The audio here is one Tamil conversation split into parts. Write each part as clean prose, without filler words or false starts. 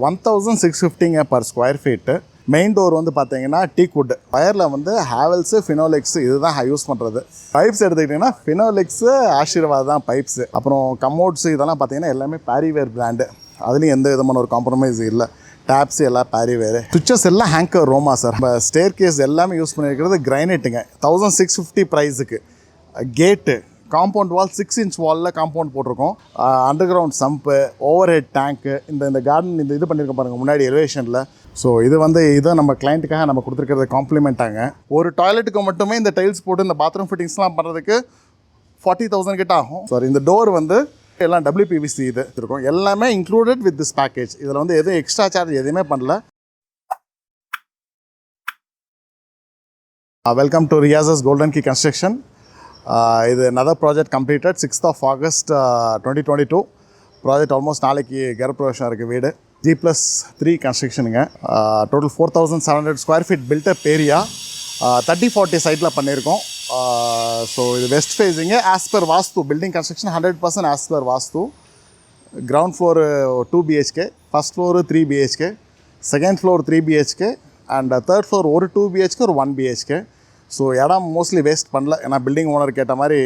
1650 per square feet. Main door வந்து பார்த்தீங்கன்னா டீக் வுட். வயரில் வந்து ஹேவல்ஸு ஃபினோலெக்ஸு இதுதான் யூஸ் பண்ணுறது. பைப்ஸ் எடுத்துக்கிட்டிங்கன்னா ஃபினோலெக்ஸு ஆஷீர்வாத் தான் பைப்ஸு. அப்புறம் கமோட்ஸு இதெல்லாம் பார்த்தீங்கன்னா எல்லாமே பாரிவேர் பிராண்டு. அதுலேயும் எந்த விதமான ஒரு காம்ப்ரமைஸ் இல்லை. டேப்ஸ் எல்லாம் பாரிவேர். சுவிச்சஸ் எல்லாம் ஹேங்கர் ரோமா சார். இப்போ ஸ்டேர் கேஸ் எல்லாமே யூஸ் பண்ணியிருக்கிறது கிரைனைட்டுங்க. 1650 ப்ரைஸுக்கு. கேட்டு காம்பவுண்ட் வால் 6 inch வாலில் காம்பவுண்ட் போட்டிருக்கோம். Underground sump, overhead tank, இந்த கார்டன் இது பண்ணியிருக்கோம் பாருங்கள் முன்னாடி எலிவேஷனில். ஸோ இதை நம்ம கிளைண்ட்டுக்காக நம்ம கொடுத்துருக்கிறது காம்ப்ளிமெண்ட்டாங்க. ஒரு டாய்லெட்டுக்கு மட்டுமே இந்த டைல்ஸ் போட்டு இந்த பாத்ரூம் ஃபிட்டிங்ஸ்லாம் பண்ணுறதுக்கு 40,000 கிட்ட ஆகும். சார் இந்த டோர் வந்து எல்லாம் WPVC இது இருக்கும். எல்லாமே இன்க்ளூடட் வித் திஸ் பேக்கேஜ். இதில் வந்து எதுவும் எக்ஸ்ட்ரா சார்ஜ் எதுவுமே பண்ணல. Welcome to Riyaz's golden key construction. இது another project completed 6th of August 2022. Project almost நாளைக்கு கர்ப்பரோஷம் இருக்குது. வீடு G+3 கன்ஸ்ட்ரக்ஷனுங்க. Total 4,700 square feet built up area. 30-40 சைட்டில் பண்ணியிருக்கோம். ஸோ இது west facing as per vastu. Building construction 100% as per vastu. Ground floor 2 BHK, first floor 3 BHK, second floor 3 BHK and third floor ஒரு 2 BHK ஒரு 1 BHK. ஸோ இடம் மோஸ்ட்லி வேஸ்ட் பண்ணல. ஏன்னா பில்டிங் ஓனர் கேட்ட மாதிரி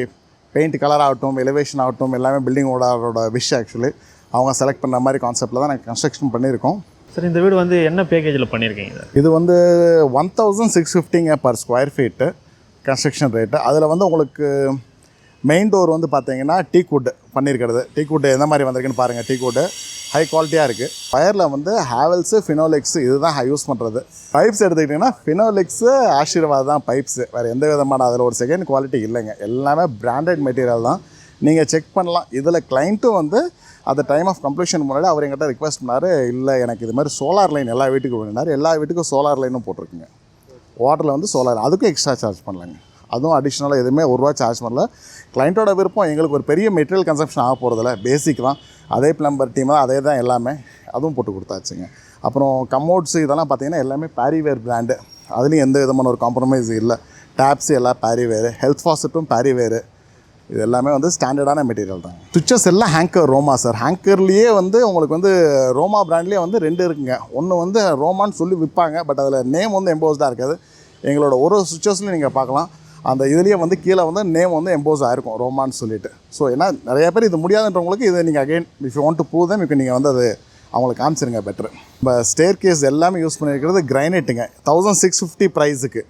பெயிண்ட் கலர் ஆகட்டும், எலிவேஷன் ஆகட்டும், எல்லாமே பில்டிங் ஓனரோட விஷ். ஆக்சுவலி அவங்க செலக்ட் பண்ண மாதிரி கான்செப்டில் தான் நாங்கள் கன்ஸ்ட்ரக்ஷன் பண்ணியிருக்கோம். சார் இந்த வீடு வந்து என்ன பேக்கேஜில் பண்ணியிருக்கீங்க? இது வந்து 1650 per square feet construction rate. அதில் வந்து உங்களுக்கு மெயின் டோர் வந்து பார்த்தீங்கன்னா டீக் வுட் பண்ணியிருக்கிறது. டீக் வுட் எந்த மாதிரி வந்திருக்குன்னு பாருங்கள். டீக் வுட் ஹை குவாலிட்டியாக இருக்குது. வயரில் வந்து ஹேவல்ஸு ஃபினோலெக்ஸு இதுதான் யூஸ் பண்ணுறது. பைப்ஸ் எடுத்துக்கிட்டிங்கன்னா ஃபினோலெக்ஸு ஆஷீர்வாத் தான் பைப்ஸு. வேறு எந்த விதமான அதில் ஒரு செகண்ட் குவாலிட்டி இல்லைங்க. எல்லாமே பிராண்டட் மெட்டீரியல் தான். நீங்கள் செக் பண்ணலாம். இதில் கிளைண்ட்டும் வந்து அந்த டைம் ஆஃப் கம்ப்ளீஷன் முன்னாடி அவர் எங்கிட்ட ரிக்வெஸ்ட் பண்ணார், இல்லை எனக்கு இது மாதிரி சோலார் லைன் எல்லா வீட்டுக்கும் வேணுனார். எல்லா வீட்டுக்கும் சோலார் லைனும் போட்டிருக்குங்க. வாட்டரில் வந்து சோலார், அதுக்கும் எக்ஸ்ட்ரா சார்ஜ் பண்ணலாங்க. அதுவும் அடிஷ்னலாக எதுவுமே ₹1 சார்ஜ் பண்ணல. கிளைண்ட்டோட விருப்பம். எங்களுக்கு ஒரு பெரிய மெட்டீரியல் கன்சம்ஷன் ஆக போகிறதில்ல, பேசிக் தான். அதே பிளம்பர் டீம் தான், அதே தான் எல்லாமே. அதுவும் போட்டு கொடுத்தாச்சுங்க. அப்புறம் கமோட்ஸு இதெல்லாம் பார்த்தீங்கன்னா எல்லாமே பாரிவேர் பிராண்டு. அதுலேயும் எந்த விதமான ஒரு காம்ப்ரமைஸ் இல்லை. டேப்ஸு எல்லாம் பாரிவேர். ஹெல்த் ஃபாசெட்டும் பாரிவேர். இது எல்லாமே வந்து ஸ்டாண்டர்டான மெட்டீரியல் தான். சுவிச்சஸ் எல்லாம் ஹேங்கர் ரோமா சார். ஹேங்கர்லேயே வந்து உங்களுக்கு வந்து ரோமா பிராண்ட்லேயே வந்து 2 இருக்குங்க. ஒன்று வந்து ரோமான்னு சொல்லி விற்பாங்க, பட் அதில் நேம் வந்து எம்போஸ்டாக இருக்காது. எங்களோட ஒரு சுவிச்சஸ்லையும் நீங்கள் பார்க்கலாம். அந்த இதுலேயே வந்து கீழே வந்து நேம் வந்து எம்போஸ் ஆகிருக்கும் ரோமான்னு சொல்லிட்டு. ஸோ ஏன்னா நிறைய பேர் இது முடியாதுன்றவங்களுக்கு இதை நீங்கள் again if you want to prove them இப்போ நீங்கள் வந்து அது அவங்களுக்கு காமிச்சிருங்க பெட்ரு. இப்போ ஸ்டேர் கேஸ் எல்லாமே யூஸ் பண்ணியிருக்கிறது கிரைனைட்டுங்க. 1650 ப்ரைஸுக்கு.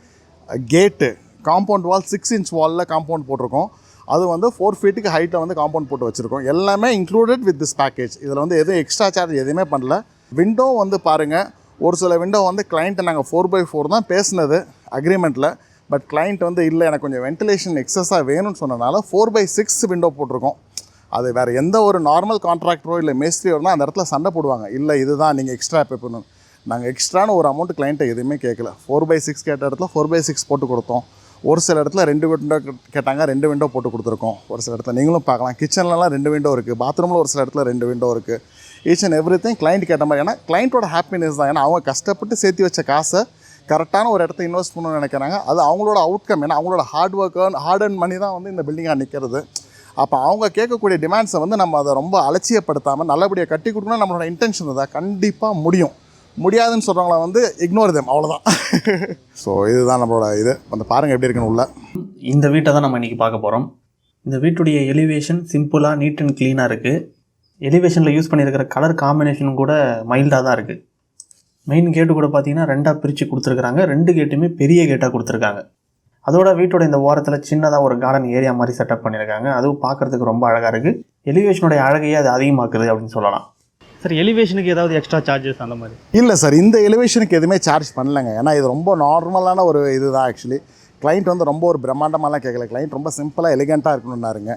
கேட்டு காம்பவுண்ட் வால் 6 inch வாலில் காம்பவுண்ட் போட்டிருக்கோம். அது வந்து 4 feet ஹைட்டில் வந்து காம்பவுண்ட் போட்டு வச்சுருக்கோம். எல்லாமே இன்க்ளூடட் வித் திஸ் பேக்கேஜ். இதில் வந்து எதுவும் எக்ஸ்ட்ரா சார்ஜ் எதுவுமே பண்ணல. விண்டோ வந்து பாருங்கள். ஒரு சில விண்டோ வந்து கிளைண்ட்டை நாங்கள் 4x4 தான் பேசினது அக்ரிமெண்ட்டில். பட் கிளைண்ட் வந்து இல்லை எனக்கு கொஞ்சம் வென்டிலேஷன் எக்ஸஸாக வேணும்னு சொன்னனால 4x6 விண்டோ போட்டிருக்கோம். அது வேறு எந்த ஒரு நார்மல் கான்ட்ராக்டரோ இல்லை மேஸ்திரியோ இருந்தால் அந்த இடத்துல சண்டை போடுவாங்க. இல்லை இதுதான் நீங்கள் எக்ஸ்ட்ரா பே பண்ணணும். நாங்கள் எக்ஸ்ட்ரான்னு ஒரு அமௌண்ட் கிளைண்ட்டை எதுவுமே கேட்கல. 4x6 கேட்ட இடத்துல 4x6 போட்டு கொடுத்தோம். ஒரு சில இடத்துல 2 விண்டோ கேட்டாங்க, 2 விண்டோ போட்டு கொடுத்துருக்கோம். ஒரு சில இடத்துல நீங்களும் பார்க்கலாம். கிச்சன்லலாம் 2 விண்டோ இருக்குது. பாத்ரூமில் ஒரு சில இடத்துல 2 விண்டோ இருக்குது. Each and every thing client கேட்ட மாதிரி. ஏன்னா கிளைண்ட்டோட ஹாப்பினஸ் தான். ஏன்னா அவங்க கஷ்டப்பட்டு சேர்த்து வச்ச காசை கரெக்டான ஒரு இடத்த இன்வெஸ்ட் பண்ணணும்னு நினைக்கிறாங்க. அது அவங்களோட அவுட்கம். ஏன்னா அவங்களோட ஹார்ட் அண்ட் மணி தான் வந்து இந்த பில்டிங்காக நிற்கிறது. அப்போ அவங்க கேட்கக்கூடிய டிமாண்ட்ஸை வந்து நம்ம அதை ரொம்ப அலட்சியப்படுத்தாமல் நல்லபடியாக கட்டி கொடுக்கணும். நம்மளோட இன்டென்ஷன் தான். கண்டிப்பாக முடியும். முடியாதுன்னு சொல்கிறவங்கள வந்து இக்னோர் தேம், அவ்வளோதான். ஸோ இதுதான் நம்மளோட இது. வந்து பாருங்கள் எப்படி இருக்குன்னு உள்ள. இந்த வீட்டை தான் நம்ம இன்றைக்கி பார்க்க போகிறோம். இந்த வீட்டுடைய எலிவேஷன் சிம்பிளாக நீட் அண்ட் க்ளீனாக இருக்குது. எலிவேஷனில் யூஸ் பண்ணியிருக்கிற கலர் காம்பினேஷனும் கூட மைல்டாக தான் இருக்குது. மெயின் கேட்டு கூட பார்த்தீங்கன்னா 2ஆக பிரித்து கொடுத்துருக்குறாங்க. 2 கேட்டுமே பெரிய கேட்டாக கொடுத்துருக்காங்க. அதோட வீட்டோட இந்த ஓரத்தில் சின்னதாக ஒரு கார்டன் ஏரியா மாதிரி செட்டப் பண்ணியிருக்காங்க. அதுவும் பார்க்குறதுக்கு ரொம்ப அழகாக இருக்குது. எலிவேஷனுடைய அழகையே அது அதிகமாக்குது அப்படின்னு சொல்லலாம். சார் எலிவேஷனுக்கு ஏதாவது எக்ஸ்ட்ரா சார்ஜஸ் அந்த மாதிரி? இல்லை சார், இந்த எலிவேஷனுக்கு எதுவுமே சார்ஜ் பண்ணலைங்க. ஏன்னா இது ரொம்ப நார்மலான ஒரு இது தான். ஆக்சுவலி கிளைண்ட் வந்து ரொம்ப ஒரு பிரம்மாண்டமாலாம் கேட்கல. கிளைண்ட் ரொம்ப சிம்பிளாக எலிகெண்ட்டாக இருக்கணுன்னாருங்க.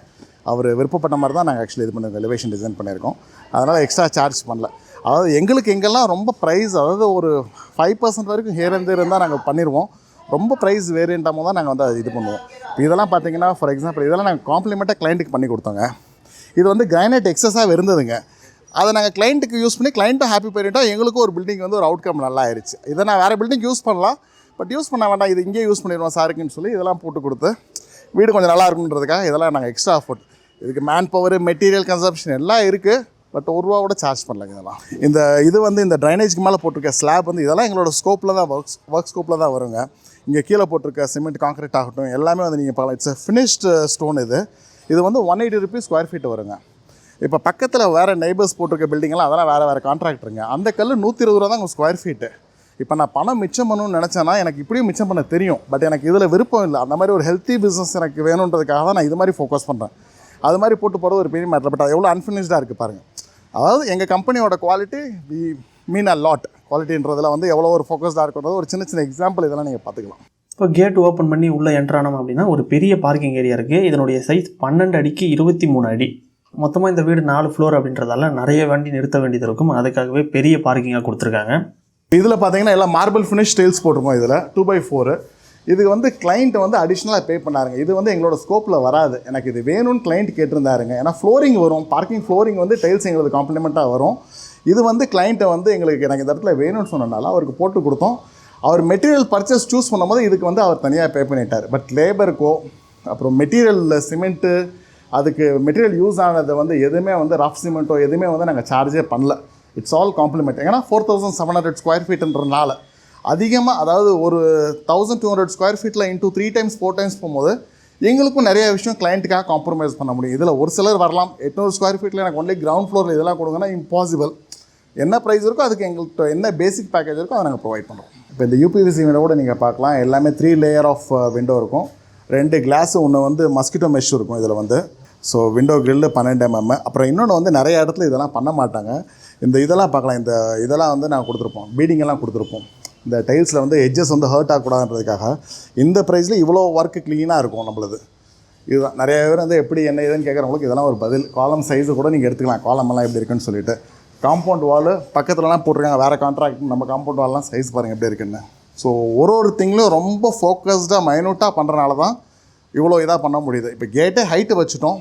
அவர் விருப்பப்பட்ட மாதிரி தான் நாங்கள் ஆக்சுவலி இது பண்ணியிருக்கோம், எலிவேஷன் டிசைன் பண்ணியிருக்கோம். அதனால் எக்ஸ்ட்ரா சார்ஜ் பண்ணல. அதாவது எங்களுக்கு எங்கெல்லாம் ரொம்ப ப்ரைஸ், அதாவது ஒரு 5% வரைக்கும் ஹேர் அண்ட் தேர் இருந்தால் நாங்கள் பண்ணிடுவோம். ரொம்ப ப்ரைஸ் வேரியண்ட்டாக தான் நாங்கள் வந்து அது இது பண்ணுவோம். இதெல்லாம் பார்த்தீங்கன்னா ஃபார் எக்ஸாம்பிள் இதெல்லாம் நாங்கள் காம்ப்ளிமெண்ட்டாக கிளைண்ட்டுக்கு பண்ணி கொடுத்தோங்க. இது வந்து கிரைனைட் எக்ஸஸாக இருந்ததுங்க. அதை நாங்கள் கிளைண்ட்டுக்கு யூஸ் பண்ணி கிளைண்ட்டும் ஹாப்பி பண்ணிட்டோம். எங்களுக்கும் ஒரு பில்டிங் வந்து ஒரு அவுட்கம் நல்லா ஆயிடுச்சு. இதை நான் வேறு பில்டிங் யூஸ் பண்ணலாம், பட் யூஸ் பண்ண வேண்டாம், இது இங்கே யூஸ் பண்ணிடுவோம் சாருக்குன்னு சொல்லி இதெல்லாம் போட்டு கொடுத்து வீடு கொஞ்சம் நல்லா இருக்குன்றதுக்காக இதெல்லாம் நாங்கள் எக்ஸ்ட்ரா அஃபோர்ட். இதுக்கு மேன் பவர், மெட்டீரியல் கன்சம்ஷன் எல்லாம் இருக்குது. பட் ஒரு ரூபா கூட சார்ஜ் பண்ணலங்க இதெல்லாம். இது வந்து இந்த ட்ரைனேஜ்க்கு மேலே போட்டிருக்க ஸ்லாப் வந்து இதெல்லாம் எங்களோட ஸ்கோப்பில் தான் ஒர்க் ஸ்கோப்பில் தான் வருங்க. இங்கே கீழே போட்டிருக்க சிமெண்ட் கான்க்ரீட் ஆகட்டும் எல்லாமே வந்து நீங்கள் பார்க்கலாம். It's finished stone. இது வந்து 180 rupees ஸ்கொயர் ஃபீட் வருங்க. இப்போ பக்கத்தில் வேறு நெய்பர்ஸ் போட்டிருக்க பில்டிங்லாம் அதெல்லாம் வேறு கான்ட்ராக்டருங்க. அந்த கல் 120 ரூபா தான் ஸ்கொயர் ஃபீட்டு. இப்போ நான் பணம் மிச்சம் பண்ணணும்னு நினச்சேன்னா எனக்கு இப்படியும் மிச்சம் பண்ண தெரியும். பட் எனக்கு இதில் விருப்பம் இல்லை. அந்த மாதிரி ஒரு ஹெல்த்தி பிஸ்னஸ் எனக்கு வேணுன்றதுக்காக தான் நான் இது மாதிரி ஃபோக்கஸ் பண்ணுறேன். அது மாதிரி போட்டு போகிறது ஒரு பெரிய மேட்டர். பட் அது எவ்வளோ அன்ஃபினிஷ்டாக இருக்குது பாருங்கள். அதாவது எங்கள் கம்பெனியோட quality we mean a lot. குவாலிட்டின்றதில் வந்து எவ்வளோ ஒரு ஃபோக்கஸ்டாக இருக்கிறது ஒரு சின்ன சின்ன எக்ஸாம்பிள் இதெல்லாம் நீங்கள் பார்த்துக்கலாம். இப்போ கேட் ஓப்பன் பண்ணி உள்ளே என்ட்ரானோம் அப்படின்னா ஒரு பெரிய பார்க்கிங் ஏரியா இருக்குது. இதனுடைய சைஸ் 12 அடிக்கு 23 அடி. மொத்தமாக இந்த வீடு 4 ஃப்ளோர் அப்படின்றதால நிறைய வண்டி நிறுத்த வேண்டியது இருக்கும். அதுக்காகவே பெரிய பார்க்கிங்காக கொடுத்துருக்காங்க. இதில் பார்த்தீங்கன்னா எல்லாம் மார்பிள் ஃபினிஷ் டைல்ஸ் போட்டிருக்கோம். இதில் 2x4. இது வந்து கிளைண்ட் வந்து அடிஷ்னலாக பே பண்ணாருங்க. இது வந்து எங்களோட ஸ்கோப்பில் வராது. எனக்கு இது வேணும்னு கிளைண்ட் கேட்டிருந்தாருங்க. ஏன்னா ஃப்ளோரிங் வரும், பார்க்கிங் ஃப்ளோரிங் வந்து டைல்ஸ் எங்களுக்கு காம்ப்ளிமெண்ட்டாக வரும். இது வந்து கிளைண்ட்டை வந்து எனக்கு இந்த இடத்துல வேணும்னு சொன்னனால அவருக்கு போட்டு கொடுத்தோம். அவர் மெட்டீரியல் பர்ச்சேஸ் சூஸ் பண்ணும்போது இதுக்கு வந்து அவர் தனியாக பே பண்ணிட்டார். பட் லேபருக்கோ அப்புறம் மெட்டீரியல் சிமெண்ட்டு அதுக்கு மெட்டீரியல் யூஸ் ஆனதை வந்து எதுவுமே வந்து ரஃப் சிமெண்ட்டோ எதுவுமே வந்து நாங்கள் சார்ஜே பண்ணல. It's all compliment. ஏன்னா 4700 ஸ்கொயர் ஃபீட்டுன்றனால அதிகமாக, அதாவது ஒரு 1200 ஸ்கொயர் ஃபீட்டில் இன்டூ 3 times 4 times போகும்போது எங்களுக்கும் நிறைய விஷயம் கிளைண்ட்டுக்காக காம்ப்ரமைஸ் பண்ண முடியும். இதில் ஒரு சிலர் வரலாம் 800 ஸ்கொயர் ஃபீட்டில் எனக்கு ஒன்லி கிரவுண்ட் ஃப்ளோரில் இதெல்லாம் கொடுங்கன்னா இம்பாசிபிள். என்ன ப்ரைஸ் இருக்கோ அதுக்கு எங்கள்கிட்ட என்ன பேசிக் பேக்கேஜ் இருக்கோ அதை நாங்கள் ப்ரொவைட் பண்ணுறோம். இப்போ இந்த யூபிவிசி விண்டோ கூட நீங்கள் பார்க்கலாம். எல்லாமே 3 லேயர் ஆஃப் விண்டோ இருக்கும். 2 கிளாஸு, ஒன்று வந்து மஸ்கிட்டோ மெஷ் இருக்கும் இதில் வந்து. So window grill 12 mm. அப்புறம் இன்னொன்று வந்து நிறைய இடத்துல இதெல்லாம் பண்ண மாட்டாங்க. இதெல்லாம் பார்க்கலாம். இதெல்லாம் வந்து நான் கொடுத்துருப்போம், பீடிங்கெல்லாம் கொடுத்துருப்போம். இந்த டைல்ஸில் வந்து எட்ஜஸ் வந்து ஹர்ட் ஆகக்கூடாதுன்றதுக்காக இந்த ப்ரைஸில் இவ்வளோ ஒர்க்கு க்ளீனாக இருக்கும் நம்மளுது. இதுதான் நிறைய பேர் வந்து எப்படி என்ன ஏதுன்னு கேட்குறவங்களுக்கு இதெல்லாம் ஒரு பதில். காலம் சைஸு கூட நீங்கள் எடுத்துக்கலாம், காலமெல்லாம் எப்படி இருக்குன்னு சொல்லிட்டு. காம்பவுண்ட் வால் பக்கத்துலலாம் போட்டிருக்காங்க வேறு கான்ட்ராக்ட். நம்ம காம்பவுண்ட் வால்லாம் சைஸ் பாருங்கள் எப்படி இருக்குன்னு. ஸோ ஒரு திங்களும் ரொம்ப ஃபோக்கஸ்டாக மைனூட்டாக பண்ணுறனால தான் இவ்வளோ இதாக பண்ண முடியுது. இப்போ கேட்டே ஹைட்டு வச்சுட்டோம்,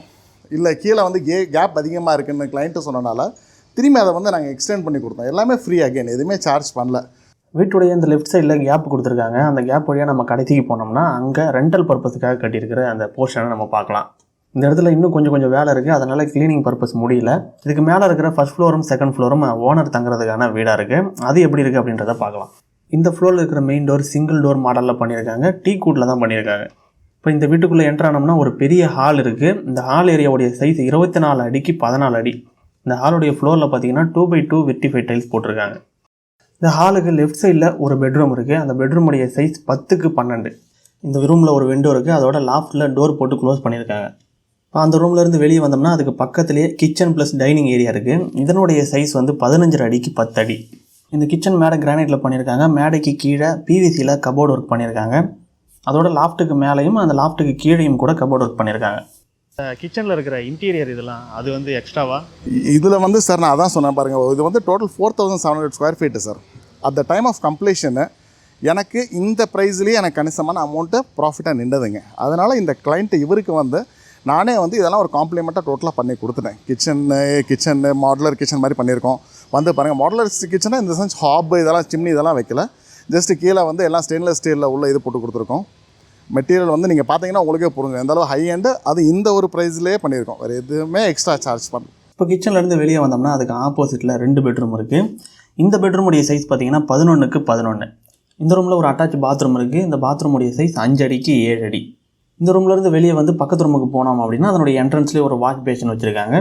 இல்லை கீழே வந்து கேப் அதிகமாக இருக்குன்னு கிளைண்ட்டு சொன்னனால திரும்பி அதை வந்து நாங்கள் எக்ஸ்டெண்ட் பண்ணி கொடுத்தோம். எல்லாமே ஃப்ரீ அகைன், எதுவுமே சார்ஜ் பண்ணல. வீட்டுடைய இந்த லெஃப்ட் சைடில் கேப் கொடுத்துருக்காங்க. அந்த கேப் வழியாக நம்ம கடைசிக்கு போனோம்னா அங்கே ரெண்டல் பர்பஸுக்காக கட்டியிருக்கிற அந்த போர்ஷனை நம்ம பார்க்கலாம். இந்த இடத்துல இன்னும் கொஞ்சம் வேலை இருக்குது, அதனால் க்ளீனிங் பர்பஸ் முடியல. இதுக்கு மேலே இருக்கிற ஃபர்ஸ்ட் ஃப்ளோரும் செகண்ட் ஃப்ளோரும் ஓனர் தங்குறதுக்கான வீடாக இருக்குது. அது எப்படி இருக்குது அப்படின்றத பார்க்கலாம். இந்த ஃப்ளோரில் இருக்கிற மெயின் டோர் சிங்கிள் டோர் மாடலில் பண்ணியிருக்காங்க, டீ கூட்டில் தான் பண்ணியிருக்காங்க. இப்போ இந்த வீட்டுக்குள்ளே என்ட்ரானோம்னா ஒரு பெரிய ஹால் இருக்குது. இந்த ஹால் ஏரியாவுடைய சைஸ் 24 அடிக்கு 14 அடி. இந்த ஹாலுடைய ஃப்ளோரில் பார்த்தீங்கன்னா 2x2 வெர்டிஃபை டைல்ஸ் போட்டிருக்காங்க. இந்த ஹாலுக்கு லெஃப்ட் சைடில் ஒரு பெட்ரூம் இருக்குது. அந்த பெட்ரூமுடைய சைஸ் 10க்கு 12. இந்த ரூமில் ஒரு விண்டோ இருக்குது, அதோட லாஃப்ட்டில் டோர் போட்டு க்ளோஸ் பண்ணியிருக்காங்க. இப்போ அந்த ரூம்லேருந்து வெளியே வந்தோம்னா அதுக்கு பக்கத்துலேயே கிச்சன் ப்ளஸ் டைனிங் ஏரியா இருக்குது. இதனுடைய சைஸ் வந்து 15 அடிக்கு 10 அடி. இந்த கிச்சன் மேடை கிரானைட்டில் பண்ணியிருக்காங்க. மேடைக்கு கீழே பிவிசியில் கபோர்டு ஒர்க் பண்ணியிருக்காங்க. அதோட லாஃப்ட்டுக்கு மேலேயும் அந்த லாஃப்ட்டுக்கு கீழேயும் கூட கபோர்டு ஒர்க் பண்ணியிருக்காங்க. கிச்சனில் இருக்கிற இன்டீரியர் இதெல்லாம் அது வந்து எக்ஸ்ட்ராவா? இதில் வந்து சார் நான் அதான் சொன்னேன் பாருங்கள். இது வந்து total 4700 square feet sir. At the time of completion எனக்கு இந்த ப்ரைஸ்லேயே எனக்கு கணிசமான அமௌண்ட்டு ப்ராஃபிட்டாக நின்றதுங்க. அதனால் இந்த கிளைண்ட்டு இவருக்கு வந்து நானே வந்து இதெல்லாம் ஒரு காம்ப்ளிமெண்ட்டாக டோட்டலாக பண்ணி கொடுத்துட்டேன். கிச்சனு மாடுலர் கிச்சன் மாதிரி பண்ணியிருக்கோம். வந்து பாருங்கள், மாடுலர் கிச்சனை இந்த சென்ஸ் ஹாப் இதெல்லாம் சிம்னி இதெல்லாம் வைக்கல. ஜஸ்ட்டு கீழே வந்து எல்லாம் ஸ்டெயின்லெஸ் ஸ்டீலில் உள்ள இது போட்டு கொடுத்துருக்கோம். மெட்டீரியல் வந்து நீங்கள் பார்த்தீங்கன்னா உங்களுக்கே புரிஞ்சுங்க எந்த அளவு ஹை எண்டு. அது இந்த ஒரு ப்ரைஸ்லேயே பண்ணியிருக்கோம், வேறு எதுவுமே எக்ஸ்ட்ரா சார்ஜ் பண்ணல. இப்போ கிச்சன்லேருந்து வெளியே வந்தோம்னா அதுக்கு ஆப்போசிட்டில் 2 பெட்ரூம் இருக்குது. இந்த பெட்ரூமுடைய சைஸ் பார்த்தீங்கன்னா 11க்கு 11. இந்த ரூமில் ஒரு அட்டாச் பாத்ரூம் இருக்குது. இந்த பாத்ரூமுடைய சைஸ் 5 அடிக்கு 7 அடி. இந்த ரூம்லேருந்து வெளியே வந்து பக்கத்து ரூமுக்கு போனோம் அப்படின்னா அதனுடைய என்ட்ரன்ஸ்லேயே ஒரு வாஷ் பேஷன் வச்சுருக்காங்க.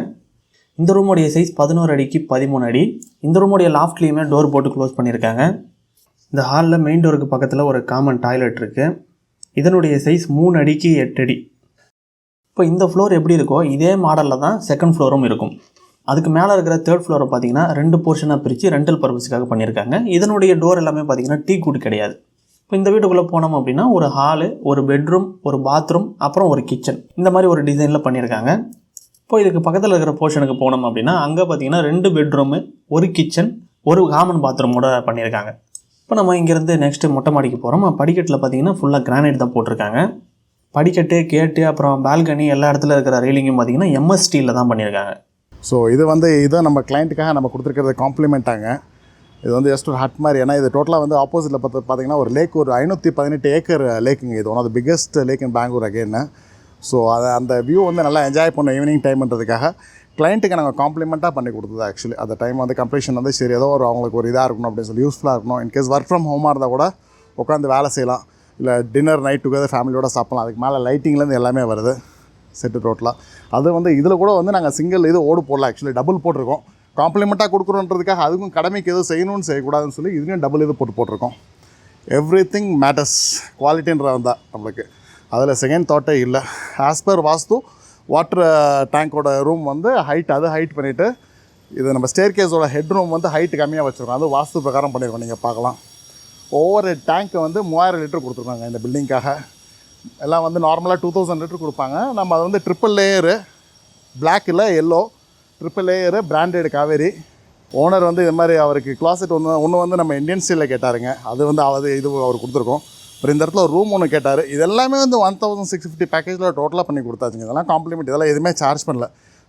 இந்த ரூமுடைய சைஸ் 11 அடிக்கு 13 அடி. இந்த ரூமுடைய லாஃப்ட்லேயுமே டோர் போட்டு க்ளோஸ் பண்ணியிருக்காங்க. இந்த ஹாலில் மெயின் டோருக்கு பக்கத்தில் ஒரு காமன் டாய்லெட் இருக்குது. இதனுடைய சைஸ் 3 அடிக்கு 8 அடி. இப்போ இந்த ஃப்ளோர் எப்படி இருக்கோ இதே மாடலில் தான் செகண்ட் ஃப்ளோரும் இருக்கும். அதுக்கு மேலே இருக்கிற தேர்ட் ஃப்ளோரை பார்த்தீங்கன்னா 2 போர்ஷனாக பிரித்து ரெண்டல் பர்பஸுக்காக பண்ணியிருக்காங்க. இதனுடைய டோர் எல்லாமே பார்த்தீங்கன்னா டீ கூட் கிடையாது. இப்போ இந்த வீட்டுக்குள்ளே போனோம் அப்படின்னா ஒரு ஹாலு, ஒரு பெட்ரூம், ஒரு பாத்ரூம், அப்புறம் ஒரு கிச்சன், இந்த மாதிரி ஒரு டிசைனில் பண்ணியிருக்காங்க. இப்போ இதுக்கு பக்கத்தில் இருக்கிற போர்ஷனுக்கு போனோம் அப்படின்னா அங்கே பார்த்தீங்கன்னா 2 பெட்ரூமு, ஒரு கிச்சன், ஒரு காமன் பாத்ரூமோட பண்ணியிருக்காங்க. இப்போ நம்ம இங்கேருந்து நெக்ஸ்ட்டு மொட்டை மாடிக்கு போகிறோம். படிக்கட்டில் பார்த்தீங்கன்னா ஃபுல்லாக கிரானைட் தான் போட்டிருக்காங்க. படிக்கட்டு, கேட்டு, அப்புறம் பால்கனி எல்லா இடத்துல இருக்கிற ரெயிலிங்கும் பார்த்தீங்கன்னா எம்எஸ் ஸ்டீலில் தான் பண்ணியிருக்காங்க. ஸோ இது வந்து இதை நம்ம கிளைண்ட்டுக்காக நம்ம கொடுத்துருக்கிறது காம்ப்ளிமெண்ட்டாங்க. இது வந்து ஜஸ்ட் ஒரு ஹட் மாதிரி. ஏன்னா இது டோட்டலாக வந்து ஆப்போசிட்டில் பார்த்தீங்கன்னா ஒரு லேக், ஒரு 518 ஏக்கர் லேக்குங்க. இது one of the biggest lake in Bangalore again. So அதை அந்த வியூ வந்து நல்லா என்ஜாய் பண்ண ஈவினிங் டைம்ன்றதுக்காக கிளைண்ட்டுக்கு நாங்கள் காம்ப்ளிமெண்ட்டாக பண்ணி கொடுத்தது ஆக்சுவலி அந்த டைம் வந்து கம்ப்ளீஷன் வந்து சரி ஏதோ ஒரு அவங்களுக்கு ஒரு இதாக இருக்கணும் அப்படின்னு சொல்லி யூஸ்ஃபுல்லாக இருக்கணும். இன்கேஸ் ஒர்க் ஃப்ரம் ஹோமாக இருந்தால் கூட உட்காந்து வேலை செய்யலாம், இல்லை டின்னர் நைட் டுகெதர் ஃபேமிலியோட சாப்பிட்லாம். அதுக்கு மேலே லைட்டிங்லேருந்து எல்லாமே வருது செட்டு டோட்டலாக. அது வந்து இதில் கூட வந்து நாங்கள் சிங்கிள் இது ஓடு போடல, ஆக்சுவலி டபுள் போட்டிருக்கோம். காம்ப்ளிமெண்ட்டாக கொடுக்குறோன்றதுக்காக அதுக்கும் கடமைக்கு எதுவும் செய்யணும்னு செய்யக்கூடாதுன்னு சொல்லி இதுலேயும் டபுள் இது போட்டிருக்கோம். எவ்ரி திங் மேட்டர்ஸ், குவாலிட்டின்ற வந்தால் நம்மளுக்கு அதில் செகண்ட் தாட்டே இல்லை. ஆஸ் பர் வாஸ்து வாட்டர் டேங்கோட ரூம் வந்து ஹைட் ஹைட் பண்ணிவிட்டு இது நம்ம ஸ்டேர் கேஸோட ஹெட் ரூம் வந்து ஹைட் கம்மியாக வச்சுருக்கோம். அது வாஸ்து பிரகாரம் பண்ணியிருக்கோம். நீங்கள் பார்க்கலாம் ஒவ்வொரு டேங்க்கை வந்து 3000 லிட்டர் கொடுத்துருக்காங்க இந்த பில்டிங்காக. எல்லாம் வந்து நார்மலாக 2000 லிட்டர் கொடுப்பாங்க. நம்ம அதை வந்து ட்ரிப்பிள் லேயரு, பிளாக்கில் yellow triple layer, branded Kaveri. Owner வந்து இது மாதிரி அவருக்கு கிளாசெட் ஒன்று வந்து நம்ம இந்தியன் ஸ்டைலில் கேட்டாருங்க, அது வந்து இது அவர் கொடுத்துருக்கோம். அப்புறம் இந்த இடத்துல ஒரு ரூம் ஒன்று கேட்டார். இது எல்லாமே வந்து 1650 பேக்கேஜில் டோட்டலாக பண்ணி கொடுத்தாச்சுங்க. இதெல்லாம் காம்ப்ளிமெண்ட், இதெல்லாம் எதுவுமே சார்ஜ் பண்ணல.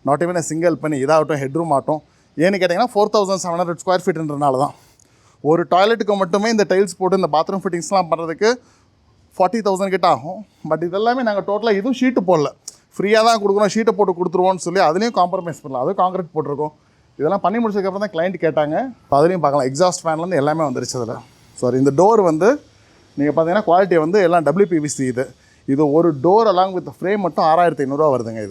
நாட் ஈவன் சிங்கிள் பண்ணி இதாகட்டும் ஹெட் ரூம் ஆகட்டும். ஏன்னு கேட்டிங்கன்னா 4700 ஸ்கொயர் ஃபீட்டுன்றனால தான். ஒரு டாய்லெட்டுக்கு மட்டுமே இந்த டைல்ஸ் போட்டு இந்த பாத்ரூம் ஃபிட்டிங்ஸ்லாம் பண்ணுறதுக்கு 40,000 கிட்ட ஆகும். பட் இதெல்லாமே நாங்கள் டோட்டலாக இதுவும் ஷீட்டு போடல, ஃப்ரீயாக தான் கொடுக்குறோம், ஷீட்டை போட்டு கொடுத்துருவோன்னு சொல்லி அதுலேயும் காம்ப்ரமைஸ் பண்ணலாம். அதுவும் கான்க்ரீட் போட்டிருக்கோம். இதெல்லாம் பண்ணி முடிச்சதுக்கப்புறம் தான் கிளைண்ட் கேட்டாங்க. அதுலேயும் பார்க்கலாம் எக்ஸாஸ்ட் ஃபேன்லேருந்து எல்லாமே வந்துருச்சு அதில். சாரி, இந்த டோர் வந்து நீங்கள் பார்த்தீங்கன்னா குவாலிட்டி வந்து எல்லாம் WPVC. இது ஒரு டோர் அலாங் வித் ஃப்ரேம் மட்டும் 6500 வருதுங்க.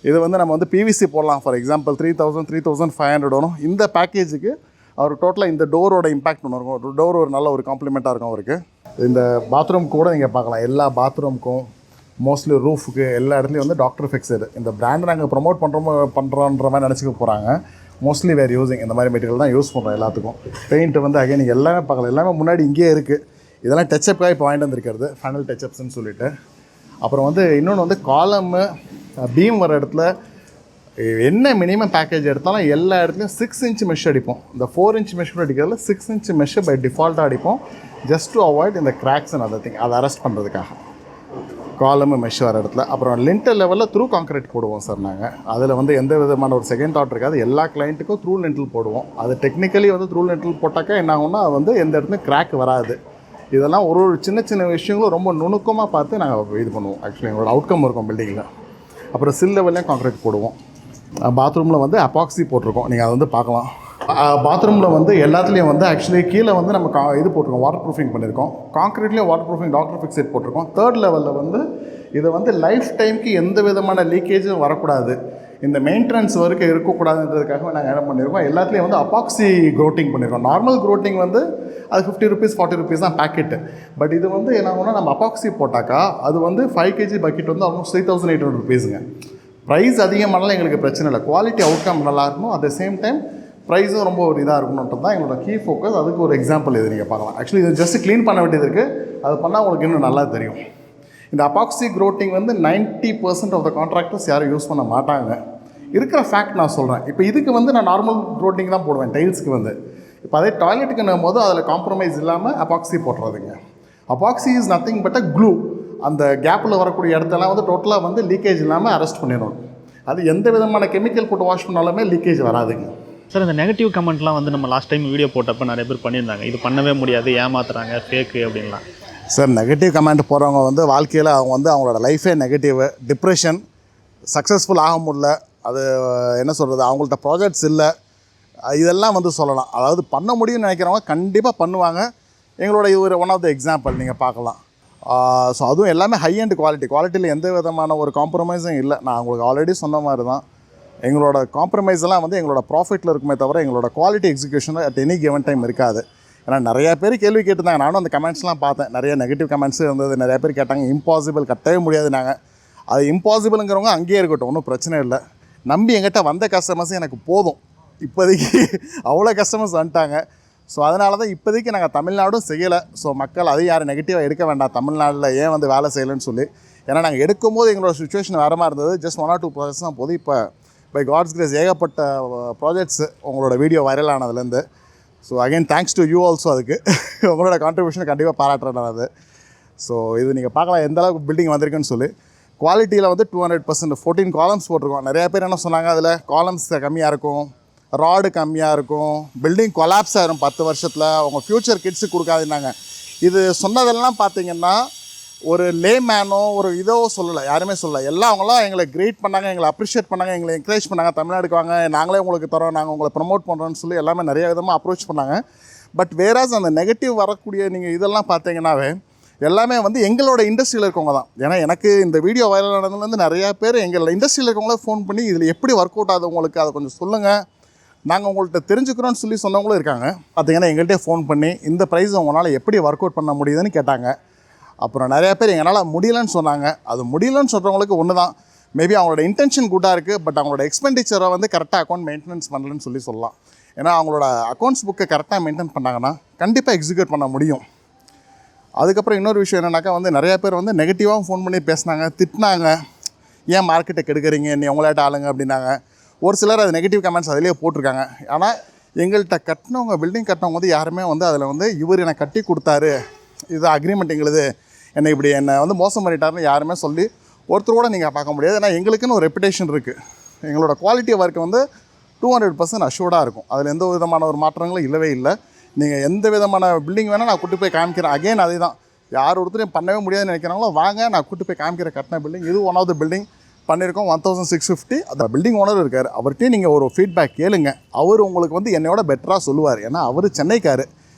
இது வந்து நம்ம வந்து PVC போடலாம். ஃபார் எக்ஸாம்பிள் 3000 3500 வரும். இந்த பேக்கேஜுக்கு அவர் டோட்டலாக இந்த டோரோட இம்பாக்ட் ஒன்று இருக்கும். ஒரு டோர் ஒரு நல்ல ஒரு காம்ப்ளிமெண்ட்டாக இருக்கும் அவருக்கு. இந்த பாத்ரூம் கூட நீங்கள் பார்க்கலாம், எல்லா பாத்ரூமுக்கும் மோஸ்ட்லி ரூஃபுக்கு எல்லா இடத்துலையும் வந்து டாக்டர் ஃபிக்ஸடு. இந்த பிராண்டை நாங்கள் ப்ரொமோட் பண்ணுறோன்ற மாதிரி நினச்சிக்க போகிறாங்க. மோஸ்ட்லி வேர் யூஸிங் இந்த மாதிரி மெட்டீரியல் தான் யூஸ் பண்ணுறோம் எல்லாத்துக்கும். பெயிண்ட் வந்து அகைன் நீங்கள் எல்லாமே பார்க்கலாம், எல்லாமே முன்னாடி இங்கேயே இருக்குது. இதெல்லாம் டச்சப்பாக இப்போ வாங்கிட்டு வந்துருக்கிறது, ஃபைனல் டச்சப்ஸ்ன்னு சொல்லிட்டு. அப்புறம் வந்து இன்னொன்று வந்து காலமு பீம் வர இடத்துல என்ன மினிமம் பேக்கேஜ் எடுத்தாலும் எல்லா இடத்துலையும் 6 இன்ச் மெஷ் அடிப்போம். இந்த 4 இன்ச் மெஷ் கூட அடிக்கிறதுல 6 இன்ச் மெஷ் பை டிஃபால்ட்டாக அடிப்போம், ஜஸ்ட் டு அவாய்ட் இந்த கிராக்ஸ் அண்ட் அதர் திங், அதை அரெஸ்ட் பண்ணுறதுக்காக. காலமு மெஷ் வர இடத்துல அப்புறம் லிண்டர் லெவலில் த்ரூ கான்க்ரீட் போடுவோம் சார் நாங்கள். அதில் வந்து எந்த விதமான ஒரு செகண்ட் தாட் இருக்காது. எல்லா கிளைண்ட்டுக்கும் த்ரூ லென்டில் போடுவோம். அது டெக்னிக்கலி வந்து த்ரூ லென்டில் போட்டாக்கா என்ன ஆகும்னா அது வந்து எந்த இடத்துலையும் கிராக் வராது. இதெல்லாம் ஒரு சின்ன சின்ன விஷயங்களும் ரொம்ப நுணுக்கமாக பார்த்து நாங்கள் இது பண்ணுவோம். ஆக்சுவலி எங்களோட அவுட்கம் இருக்கும் பில்டிங்கில். அப்புறம் சில் லெவல்லையும் கான்க்ரீட் போடுவோம். பாத்ரூமில் வந்து அப்பாக்சி போட்டிருக்கோம், நீங்கள் அதை வந்து பார்க்கலாம். பாத்ரூமில் வந்து எல்லாத்துலேயும் வந்து ஆக்சுவலி கீழே வந்து நம்ம இது போட்டிருக்கோம், வாட்டர் ப்ரூஃபிங் பண்ணியிருக்கோம். கான்க்ரீட்லேயும் வாட்டர் ப்ரூஃபிங் டாக்டர் ஃபிக்ஸேட் போட்டிருக்கோம். தேர்ட் லெவலில் வந்து இதை வந்து லைஃப் டைமுக்கு எந்த விதமான லீக்கேஜும் வரக்கூடாது, இந்த மெயின்டெனன்ஸ் வரைக்கும் இருக்கக்கூடாதுன்றதுக்காக நாங்கள் என்ன பண்ணியிருக்கோம், எல்லாத்துலேயும் வந்து அப்பாக்சி க்ரோட்டிங் பண்ணியிருக்கோம். நார்மல் க்ரோட்டிங் வந்து அது 50 rupees 40 rupees தான் பேக்கெட்டு. பட் இது வந்து என்ன ஆகும்னா நம்ம அப்பாக்சி போட்டாக்கா அது வந்து 5 kg பக்கெட் வந்து ஆல்மோஸ்ட் 3800 rupeesங்க. ப்ரைஸ் அதிகமானாலும் எங்களுக்கு பிரச்சனை இல்லை, குவாலிட்டி அவுட்கம் நல்லா இருக்கணும், அட் த சேம் டைம் ப்ரைஸும் ரொம்ப ஒரு இதாக இருக்கணுன்றது தான் எங்களோட கீ ஃபோக்கஸ். அதுக்கு ஒரு எக்ஸாம்பிள் இது நீங்கள் பார்க்கலாம். ஆக்சுவலி இது ஜஸ்ட் க்ளீன் பண்ண வேண்டியது இருக்குது, அது பண்ணால் உங்களுக்கு இன்னும் நல்லா தெரியும். இந்த அப்பாக்சி க்ரோட்டிங் வந்து 90% ஆஃப் த கான்ட்ராக்டர்ஸ் யாரும் யூஸ் பண்ண மாட்டாங்க. இருக்கிற ஃபேக்ட் நான் சொல்கிறேன். இப்போ இதுக்கு வந்து நான் நார்மல் க்ரோட்டிங் தான் போடுவேன் டைல்ஸ்க்கு வந்து. இப்போ அதே டாய்லெட்டுக்குன்னும் போது அதில் காம்ப்ரமைஸ் இல்லாமல் அப்பாக்சி போடுறதுங்க. Epoxy is nothing but a glue. அந்த கேப்பில் வரக்கூடிய இடத்தெல்லாம் வந்து டோட்டலாக வந்து லீக்கேஜ் இல்லாமல் அரெஸ்ட் பண்ணிடணும். அது எந்த விதமான கெமிக்கல் போட்டு வாஷ் பண்ணாலுமே லீக்கேஜ் வராதுங்க. சார், இந்த நெகட்டிவ் கமெண்ட்லாம் வந்து நம்ம லாஸ்ட் டைம் வீடியோ போட்டப்போ நிறைய பேர் பண்ணியிருந்தாங்க, இது பண்ணவே முடியாது, ஏமாத்துறாங்க, ஃபேக்கு அப்படின்லாம். சார், நெகட்டிவ் கமெண்ட் போகிறவங்க வந்து வாழ்க்கையில் அவங்க வந்து அவங்களோட லைஃபே நெகட்டிவ், டிப்ரெஷன், சக்ஸஸ்ஃபுல் ஆக முடியல, அது என்ன சொல்கிறது, அவங்கள்ட்ட ப்ராஜெக்ட்ஸ் இல்லை, இதெல்லாம் வந்து சொல்லலாம். அதாவது பண்ண முடியும்னு நினைக்கிறவங்க கண்டிப்பாக பண்ணுவாங்க. எங்களோட இது ஒரு ஒன் ஆஃப் த எக்ஸாம்பிள் நீங்கள் பார்க்கலாம். ஸோ அதுவும் எல்லாமே ஹை அண்ட் குவாலிட்டியில் எந்த விதமான ஒரு காம்ப்ரமைஸும் இல்லை. நான் உங்களுக்கு ஆல்ரெடி சொன்ன மாதிரி தான், எங்களோட காம்ப்ரமைஸ் எல்லாம் வந்து எங்களோட ப்ராஃபிட்டில் இருக்குமே தவிர எங்களோட quality execution at any given time இருக்காது. ஏன்னா நிறையா பேர் கேள்வி கேட்டிருந்தாங்க, நானும் அந்த கமெண்ட்ஸ்லாம் பார்த்தேன், நிறைய நெகட்டிவ் கமெண்ட்ஸு இருந்தது. நிறையா பேர் கேட்டாங்க இம்பாசிபிள், கட்டவே முடியாது. நாங்கள் அது இம்பாசிபிளுங்கிறவங்க அங்கேயே இருக்கட்டும், ஒன்றும் பிரச்சனை இல்லை. நம்பி எங்கிட்ட வந்த கஸ்டமர்ஸும் எனக்கு போதும். இப்போதைக்கு அவ்வளோ கஸ்டமர்ஸ் வந்துட்டாங்க. ஸோ அதனால தான் இப்போதைக்கு நாங்கள் தமிழ்நாடும் செய்யலை. ஸோ மக்கள் அதையும் யாரும் நெகட்டிவாக எடுக்க வேண்டாம், தமிழ்நாட்டில் ஏன் வந்து வேலை செய்யலைன்னு சொல்லி. ஏன்னா நாங்கள் எடுக்கும்போது எங்களோட சுச்சுவேஷன் வேறு மாதிரி இருந்தது. ஜஸ்ட் 1 or 2 ப்ராஜெக்ட்ஸ் தான் போது. இப்போ பை காட்ஸ் கிரேஸ் ஏகப்பட்ட ப்ராஜெக்ட்ஸ் உங்களோட வீடியோ வைரல் ஆனதுலேருந்து. So again thanks to you also. அதுக்கு உங்களோட கான்ட்ரிபியூஷனை கண்டிப்பாக பாராட்டுறேன் அது. ஸோ இது நீங்கள் பார்க்கலாம் எந்த அளவுக்கு பில்டிங் வந்திருக்குன்னு சொல்லி. குவாலிட்டியில் வந்து 200% 14 காலம்ஸ் போட்டிருக்கோம். நிறையா பேர் என்ன சொன்னாங்க, அதில் காலம்ஸ் கம்மியாக இருக்கும், ராடு கம்மியாக இருக்கும், பில்டிங் கொலாப்ஸ் ஆகிரும் 10 வருஷத்தில், அவங்க ஃப்யூச்சர் கிட்ஸுக்கு கொடுக்காதுன்னாங்க. இது சொன்னதெல்லாம் பார்த்தீங்கன்னா ஒரு லேமேனோ ஒரு இதோ சொல்லலை, யாருமே சொல்லலை. எல்லாம் அவங்களாம் எங்களை கிரேட் பண்ணாங்க, எங்களை அப்ரிஷியேட் பண்ணாங்க, எங்களை என்கரேஜ் பண்ணாங்க. தமிழ்நாடுக்கு வாங்க, நாங்களே உங்களுக்கு தரோம், நாங்கள் உங்களை ப்ரமோட் பண்ணுறோன்னு சொல்லி எல்லாமே நிறைய விதமாக அப்ரோச் பண்ணாங்க. பட் வேறாஸ் அந்த நெகட்டிவ் வரக்கூடிய நீங்கள் இதெல்லாம் பார்த்தீங்கன்னாவே எல்லாமே வந்து எங்களோட இண்டஸ்ட்ரியில் இருக்கவங்க தான். ஏன்னா எனக்கு இந்த வீடியோ வைரல் ஆனதுலேருந்து நிறையா பேர் எங்கள் இண்டஸ்ட்ரியில் இருக்கவங்களே ஃபோன் பண்ணி இதில் எப்படி ஒர்க் அவுட் ஆகுது உங்களுக்கு, அதை கொஞ்சம் சொல்லுங்கள், நாங்கள் உங்கள்கிட்ட தெரிஞ்சுக்கிறோன்னு சொல்லி சொன்னவங்களும் இருக்காங்க. பார்த்தீங்கன்னா எங்கள்கிட்டே ஃபோன் பண்ணி இந்த ப்ரைஸ் உங்களால் எப்படி ஒர்க் அவுட் பண்ண முடியுதுன்னு கேட்டாங்க. அப்புறம் நிறையா பேர் எங்களால் முடியலன்னு சொன்னாங்க. அது முடியலன்னு சொல்கிறவங்களுக்கு ஒன்று தான், மேபி அவங்களோட இன்டென்ஷன் குட்டாக இருக்குது, பட் அவங்களோட எக்ஸ்பெண்டிச்சரை வந்து கரெக்டாக அக்கௌண்ட் மெயின்டெனன்ஸ் பண்ணலன்னு சொல்லலாம். ஏன்னா அவங்களோட அக்கௌண்ட்ஸ் புக்கை கரெக்டாக மெயின்டைன் பண்ணாங்கன்னா கண்டிப்பாக எக்ஸிக்யூட் பண்ண முடியும். அதுக்கப்புறம் இன்னொரு விஷயம் என்னென்னாக்கா வந்து நிறையா பேர் வந்து நெகட்டிவாகவும் ஃபோன் பண்ணி பேசினாங்க, திட்டினாங்க, ஏன் மார்க்கெட்டை கெடுக்கிறீங்க, நீ உங்களாட்ட ஆளுங்க அப்படின்னாங்க. ஒரு சிலர் அது நெகட்டிவ் கமெண்ட்ஸ் அதிலே போட்டிருக்காங்க. ஆனால் எங்கள்கிட்ட கட்டினவங்க, பில்டிங் கட்டினவங்க வந்து யாருமே வந்து அதில் வந்து இவர் என்னை கட்டி கொடுத்தாரு, இது அக்ரிமெண்ட் எங்களுது, என்னை வந்து மோசம் பண்ணிட்டாருன்னு யாருமே சொல்லி ஒருத்தர் கூட நீங்கள் பார்க்க முடியாது. ஏன்னா எங்களுக்குன்னு ஒரு ரெப்புடேஷன் இருக்குது. எங்களோட குவாலிட்டி ஒர்க் வந்து 200% அஷ்யூர்டாக இருக்கும். அதில் எந்த விதமான ஒரு மாற்றங்களும் இல்லவே இல்லை. நீங்கள் எந்த விதமான பில்டிங் வேணால் நான் கூட்டு போய் காமிக்கிறேன். அகைன் அதே தான், யார் ஒருத்தரையும் பண்ணவே முடியாதுன்னு நினைக்கிறாங்களோ வாங்க, நான் கூட்டு போய் காமிக்கிற கட்டின பில்டிங் இது. ஒன் ஆஃப் த பில்டிங் பண்ணியிருக்கோம் 1650. அந்த பில்டிங் ஓனர் இருக்கார், அவர்கிட்டையும் நீங்கள் ஒரு ஃபீட்பேக் கேளுங்க. அவர் உங்களுக்கு வந்து என்னோட பெட்டராக சொல்லுவார். ஏன்னா அவர் சென்னைக்கார்,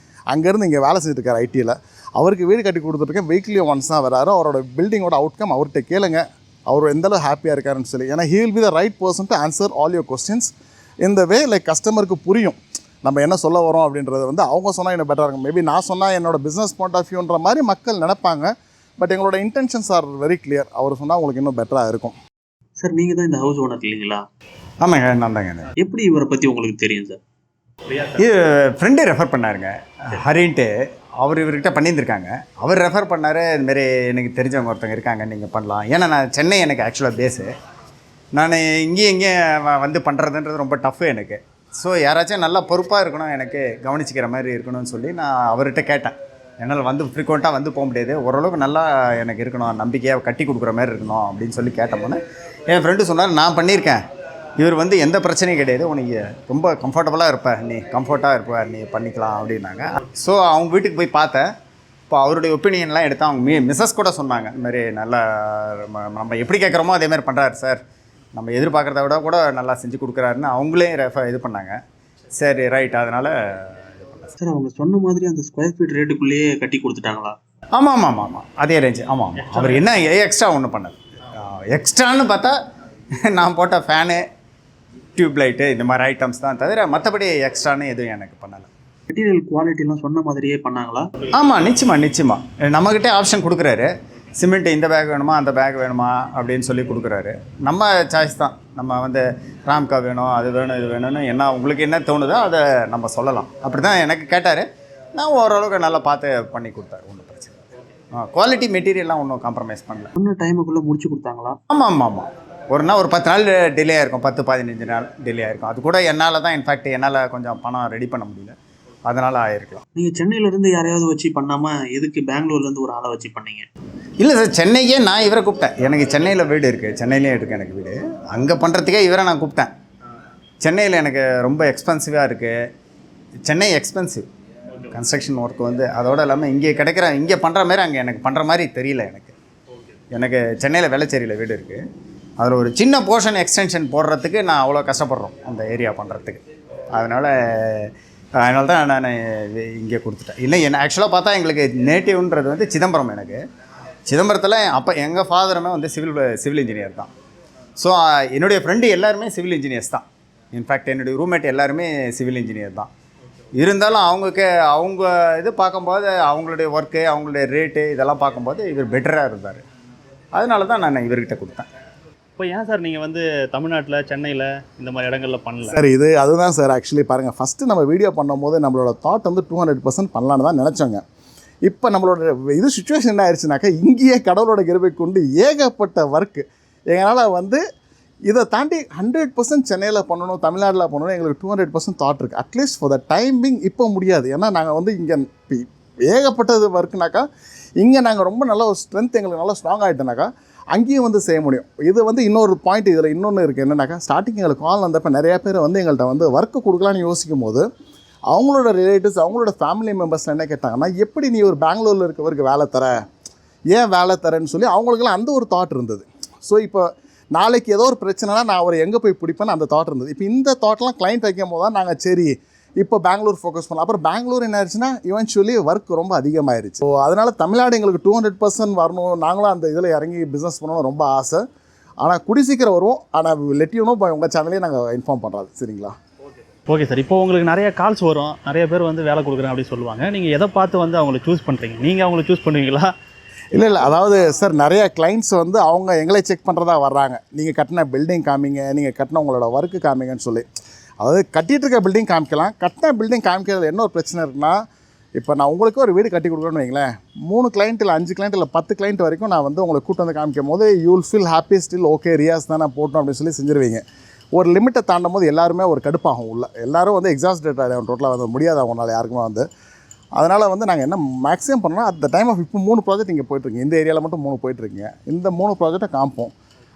அங்கேருந்து இங்கே வேலை செஞ்சுருக்கார் ஐடியில். அவருக்கு வீடு கட்டி கொடுத்துருக்கேன், வீக்லி ஒன்ஸ் தான் வராரு. அவரோட பில்டிங்கோட அவுட்கம் அவர்கிட்ட கேளுங்க, அவர் எந்தளவு ஹாப்பியாக இருக்காருன்னு சொல்லி. ஏன்னா he will be the right person to answer all your questions இந்த வே. லைக் கஸ்டமருக்கு புரியும் நம்ம என்ன சொல்ல வரோம் அப்படின்றது வந்து. அவங்க சொன்னால் இன்னும் பெட்டராக இருக்கும். மேபி நான் சொன்னால் என்னோட பிஸ்னஸ் பாயிண்ட் ஆஃப் வியூன்ற மாதிரி மக்கள் நினைப்பாங்க. பட் எங்களோட இன்டென்ஷன்ஸ் ஆர் வெரி கிளியர். அவர் சொன்னால் உங்களுக்கு இன்னும் பெட்டராக இருக்கும். சார் நீங்கள் தான் இந்த ஹவுஸ் ஓனர் இல்லைங்களா? ஆமாங்க, நான் தாங்க. எப்படி இவரை பற்றி உங்களுக்கு தெரியும் சார்? இது ஃப்ரெண்டு ரெஃபர் பண்ணாருங்க, ஹரின்ட்டு. அவர் இவர்கிட்ட பண்ணியிருந்திருக்காங்க. அவர் ரெஃபர் பண்ணார், இதுமாரி எனக்கு தெரிஞ்சவங்க ஒருத்தவங்க இருக்காங்க, நீங்கள் பண்ணலாம். ஏன்னா நான் சென்னை எனக்கு ஆக்சுவலாக பேஸு. நான் இங்கேயும் வந்து பண்ணுறதுன்றது ரொம்ப டஃப்பு எனக்கு. ஸோ யாராச்சும் நல்லா பொறுப்பாக இருக்கணும், எனக்கு கவனிச்சிக்கிற மாதிரி இருக்கணும்னு சொல்லி நான் அவர்கிட்ட கேட்டேன். என்னால் வந்து ஃப்ரீக்வெண்ட்டாக வந்து போக முடியாது, ஓரளவுக்கு நல்லா எனக்கு இருக்கணும், நம்பிக்கையாக கட்டி கொடுக்குற மாதிரி இருக்கணும் அப்படின்னு சொல்லி கேட்டோம்னு என் ஃப்ரெண்டு சொன்னார், நான் பண்ணியிருக்கேன், இவர் வந்து எந்த பிரச்சனையும் கிடையாது, உனக்கு ரொம்ப கம்ஃபர்டபுளாக இருப்ப, நீ கம்ஃபர்ட்டாக இருப்ப, நீ பண்ணிக்கலாம் அப்படின்னாங்க. ஸோ அவங்க வீட்டுக்கு போய் பார்த்தேன். இப்போ அவருடைய ஒப்பீனியன்லாம் எடுத்து அவங்க மிஸ்ஸஸ் கூட சொன்னாங்க, இதுமாதிரி நல்லா நம்ம எப்படி கேட்குறோமோ அதேமாதிரி பண்ணுறாரு சார், நம்ம எதிர்பார்க்குறத விட கூட நல்லா செஞ்சு கொடுக்குறாருன்னு அவங்களே இது பண்ணாங்க. சரி ரைட், அதனால் சார் அவங்க சொன்ன மாதிரி அந்த ஸ்கொயர் ஃபீட் ரேட்டுக்குள்ளேயே கட்டி கொடுத்துட்டாங்களா? ஆமாம், அதே ரேஞ்சு. ஆமாம், அவர் என்ன எக்ஸ்ட்ரா ஒன்றும் பண்ணது. எக்ஸ்ட்ரான்னு பார்த்தா நான் போட்ட ஃபேனு, டியூப் லைட்டு, இந்த மாதிரி ஐட்டம்ஸ் தான் தவிர மற்றபடி எக்ஸ்ட்ரான்னு எதுவும் எனக்கு பண்ணலை. மெட்டீரியல் குவாலிட்டிலாம் சொன்ன மாதிரியே பண்ணாங்களா? ஆமாம், நிச்சயமாக நம்மக்கிட்டே ஆப்ஷன் கொடுக்குறாரு. சிமெண்ட் இந்த பேக் வேணுமா, அந்த பேக் வேணுமா அப்படின்னு சொல்லி கொடுக்குறாரு. நம்ம சாய்ஸ் தான், நம்ம வந்து ராம்கா வேணும், அது வேணும், இது வேணும்னு என்ன உங்களுக்கு என்ன தோணுதோ அதை நம்ம சொல்லலாம். அப்படி தான் எனக்கு கேட்டார், நான் ஓரளவுக்கு நல்லா பார்த்து பண்ணி கொடுத்தாரு, ஒன்றும் பிரச்சனை இல்லை. குவாலிட்டி மெட்டீரியல்லாம் ஒன்றும் காம்ப்ரமைஸ் பண்ணல. இன்னும் டைமுக்குள்ளே முடிச்சு கொடுத்தாங்களா? ஆமாம், ஒரு 10 நாள் டிலே ஆகிருக்கும், 10-15 நாள் டிலே ஆகிருக்கும். அது கூட என்னால் தான், இன்ஃபேக்ட் என்னால் கொஞ்சம் பணம் ரெடி பண்ண முடியல, அதனால் ஆகிருக்கலாம். நீங்கள் சென்னையிலேருந்து யாரையாவது வச்சு பண்ணாமல் எதுக்கு பெங்களூர்லேருந்து ஒரு ஆளை வச்சு பண்ணீங்க? இல்லை சார், சென்னைக்கே நான் இவரை கூப்பிட்டேன். எனக்கு சென்னையில் வீடு இருக்குது, சென்னையிலே இருக்குது எனக்கு வீடு. அங்கே பண்ணுறதுக்கே இவரை நான் கூப்பிட்டேன். சென்னையில் எனக்கு ரொம்ப எக்ஸ்பென்சிவாக இருக்குது, சென்னை எக்ஸ்பென்சிவ் கன்ஸ்ட்ரக்ஷன் ஒர்க் வந்து. அதோடு இல்லாமல் இங்கே பண்ணுற மாதிரி அங்கே எனக்கு பண்ணுற மாதிரி தெரியல. எனக்கு சென்னையில் வேளச்சேரியில் வீடு இருக்குது, அதில் ஒரு சின்ன போர்ஷன் எக்ஸ்டென்ஷன் போடுறதுக்கு நான் அவ்வளோ கஷ்டப்படுறோம் அந்த ஏரியா பண்ணுறதுக்கு. அதனால் தான் நான் இங்கே கொடுத்துட்டேன். இல்லை என்ன ஆக்சுவலாக பார்த்தா எங்களுக்கு நேட்டிவ்ன்றது வந்து சிதம்பரம். எனக்கு சிதம்பரத்தில் அப்போ எங்கள் ஃபாதருமே வந்து சிவில் இன்ஜினியர் தான். ஸோ என்னுடைய ஃப்ரெண்டு எல்லாருமே சிவில் இன்ஜினியர்ஸ் தான். இன்ஃபேக்ட் என்னுடைய ரூம்மேட் எல்லாருமே சிவில் இன்ஜினியர் தான். இருந்தாலும் அவங்க இது பார்க்கும்போது அவங்களுடைய ஒர்க்கு, அவங்களுடைய ரேட்டு இதெல்லாம் பார்க்கும்போது இவர் பெட்டராக இருந்தார். அதனால தான் நான் இவர்கிட்ட கொடுத்தேன். இப்போ ஏன் சார் நீங்கள் வந்து தமிழ்நாட்டில், சென்னையில் இந்த மாதிரி இடங்களில் பண்ணல? சார் அதுதான் சார் ஆக்சுவலி பாருங்கள், ஃபஸ்ட்டு நம்ம வீடியோ பண்ணும்போது நம்மளோட தாட் வந்து 200% பண்ணலான்னு தான் நினச்சோங்க. இப்போ நம்மளோட இது சுச்சுவேஷன் என்ன ஆயிடுச்சுனாக்கா, இங்கேயே கடவுளோட கிருபை கொண்டு ஏகப்பட்ட ஒர்க்கு எங்களால் வந்து இதை தாண்டி 100% சென்னையில் பண்ணணும், தமிழ்நாட்டில் பண்ணணும், எங்களுக்கு 200% தாட் இருக்குது. அட்லீஸ்ட் ஃபார் த டைமிங் இப்போ முடியாது. ஏன்னா நாங்கள் வந்து இங்கே ஏகப்பட்டது ஒர்க்குனாக்கா, இங்கே நாங்கள் ரொம்ப நல்ல ஒரு ஸ்ட்ரென்த் எங்களுக்கு நல்லா ஸ்ட்ராங் ஆகிட்டோனாக்கா அங்கேயும் வந்து செய்ய முடியும். இது வந்து இன்னொரு பாயிண்ட், இதில் இன்னொன்று இருக்குது என்னென்னாக்கா, ஸ்டார்டிங் எங்களுக்கு கால் வந்தப்போ நிறையா பேர் வந்து எங்கள்கிட்ட வந்து ஒர்க்கு கொடுக்கலான்னு யோசிக்கும் போது அவங்களோட ரிலேட்டிவ்ஸ், அவங்களோட ஃபேமிலி மெம்பர்ஸில் என்ன கேட்டாங்கன்னா, எப்படி நீ ஒரு பெங்களூரில் இருக்கவருக்கு வேலை தர, ஏன் வேலை தரேன்னு சொல்லி அவங்களுக்குலாம் அந்த ஒரு தாட் இருந்தது. ஸோ இப்போ நாளைக்கு ஏதோ ஒரு பிரச்சனைனா நான் அவரை எங்கே போய் பிடிப்பேன்னு அந்த தாட் இருந்தது. இப்போ இந்த தாட்லாம் கிளைண்ட் வைக்கும் போது தான் நாங்கள் சரி இப்போ பெங்களூர் ஃபோக்கஸ் பண்ணலாம். அப்புறம் பெங்களூர் என்ன ஆயிடுச்சுன்னா இவென்ச்சுவலி ஒர்க் ரொம்ப அதிகமாகிடுச்சு. ஸோ அதனால் தமிழ்நாடு எங்களுக்கு 200% வரணும், நாங்களும் அந்த இதில் இறங்கி பிஸ்னஸ் பண்ணணும் ரொம்ப ஆசை. ஆனால் குடி சீக்கிரம் வருவோம். ஆனால் லெட்டியூனும் இப்போ உங்கள் சேனலே நாங்கள் இன்ஃபார்ம் பண்ணுறாது. சரிங்களா? Okay sir. இப்போ உங்களுக்கு நிறைய கால்ஸ் வரும், நிறைய பேர் வந்து வேலை கொடுக்குறேன் அப்படின்னு சொல்லுவாங்க. நீங்கள் எதை பார்த்து வந்து அவங்கள சூஸ் பண்ணுறீங்க? நீங்கள் அவங்கள சூஸ் பண்ணுவீங்களா? இல்லை அதாவது சார் நிறைய கிளைண்ட்ஸ் வந்து அவங்க எங்களை செக் பண்ணுறதா வர்றாங்க. நீங்கள் கட்டின பில்டிங் காமிங்க, நீங்கள் கட்டின உங்களோட ஒர்க்கு காமிங்கன்னு சொல்லி. அதாவது கட்டிகிட்டு இருக்க பில்டிங் காமிக்கலாம், கட்டின பில்டிங் காமிக்கிறது என்ன ஒரு பிரச்சனை இருக்குன்னா, இப்போ நான் உங்களுக்கு ஒரு வீடு கட்டி கொடுக்குறேன்னு வைங்களேன், 3 கிளைண்ட் இல்லை 5 கிளைண்ட் இல்லை 10 கிளைண்ட் வரைக்கும் நான் வந்து உங்களை கூட்டு வந்து காமிக்கும் போது you will feel happy, still okay Riyas தான் நான் போட்டோம் அப்படின்னு சொல்லி செஞ்சுருவீங்க. ஒரு லிமிட்டை தாண்டும் போது எல்லாருமே ஒரு கடுப்பாகும் உள்ள, எல்லோரும் வந்து எக்ஸாஸ்டேட் ஆகிடும், டோட்டலாக வந்து முடியாது அவங்களால யாருக்குமே வந்து. அதனால் வந்து நாங்கள் என்ன மேக்ஸிமம் பண்ணோம்னா அட் த டைம் ஆஃப் இப்போ 3 ப்ராஜெக்ட் இங்கே போய்ட்டுருக்கீங்க, இந்த ஏரியாவில் மட்டும் 3 போய்ட்டுருக்கீங்க. இந்த 3 ப்ராஜெக்ட்டை காமிப்போம்.